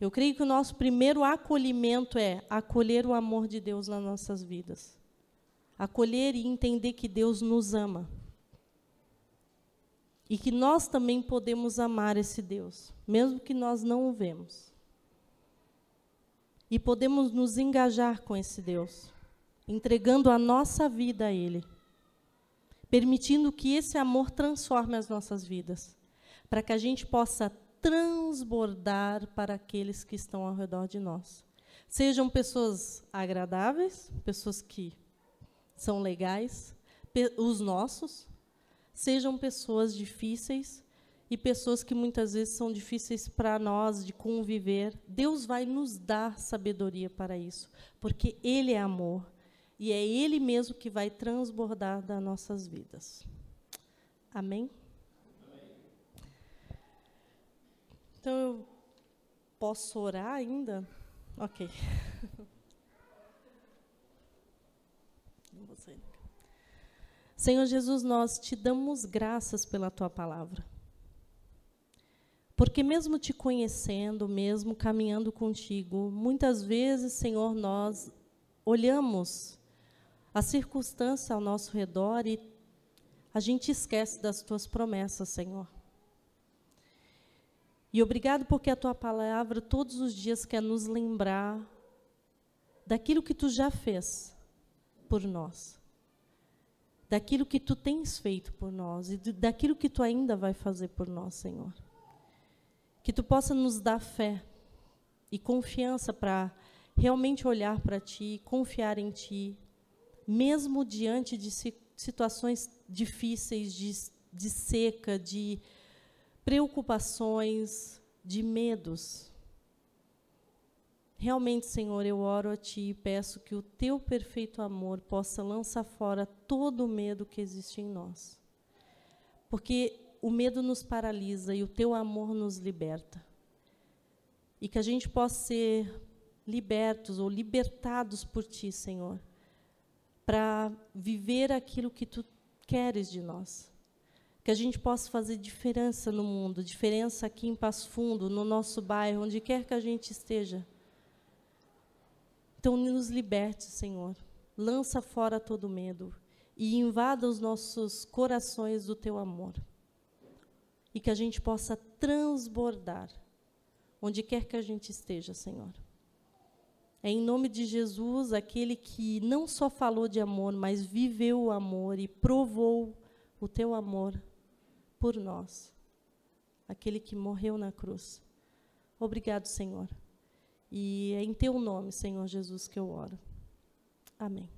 Speaker 3: Eu creio que o nosso primeiro acolhimento é acolher o amor de Deus nas nossas vidas. Acolher e entender que Deus nos ama. E que nós também podemos amar esse Deus, mesmo que nós não o vemos. E podemos nos engajar com esse Deus, entregando a nossa vida a Ele, permitindo que esse amor transforme as nossas vidas, para que a gente possa transbordar para aqueles que estão ao redor de nós. Sejam pessoas agradáveis, pessoas que são legais, os nossos, sejam pessoas difíceis e pessoas que muitas vezes são difíceis para nós de conviver. Deus vai nos dar sabedoria para isso, porque Ele é amor e é Ele mesmo que vai transbordar das nossas vidas. Amém? Então, eu posso orar ainda? Ok. Senhor Jesus, nós te damos graças pela Tua palavra. Porque mesmo te conhecendo, mesmo caminhando contigo, muitas vezes, Senhor, nós olhamos a circunstância ao nosso redor e a gente esquece das Tuas promessas, Senhor. E obrigado porque a Tua palavra todos os dias quer nos lembrar daquilo que Tu já fez por nós, daquilo que Tu tens feito por nós e daquilo que Tu ainda vai fazer por nós, Senhor. Que Tu possa nos dar fé e confiança para realmente olhar para Ti, confiar em Ti, mesmo diante de situações difíceis, de seca, de preocupações, de medos. Realmente, Senhor, eu oro a Ti e peço que o Teu perfeito amor possa lançar fora todo o medo que existe em nós. Porque o medo nos paralisa e o Teu amor nos liberta. E que a gente possa ser libertos ou libertados por Ti, Senhor, para viver aquilo que Tu queres de nós. Que a gente possa fazer diferença no mundo, diferença aqui em Passo Fundo, no nosso bairro, onde quer que a gente esteja. Então, nos liberte, Senhor. Lança fora todo medo e invada os nossos corações do Teu amor. E que a gente possa transbordar onde quer que a gente esteja, Senhor. É em nome de Jesus, aquele que não só falou de amor, mas viveu o amor e provou o Teu amor por nós. aquele que morreu na cruz. Obrigado, Senhor. E é em teu nome, Senhor Jesus, que eu oro. Amém.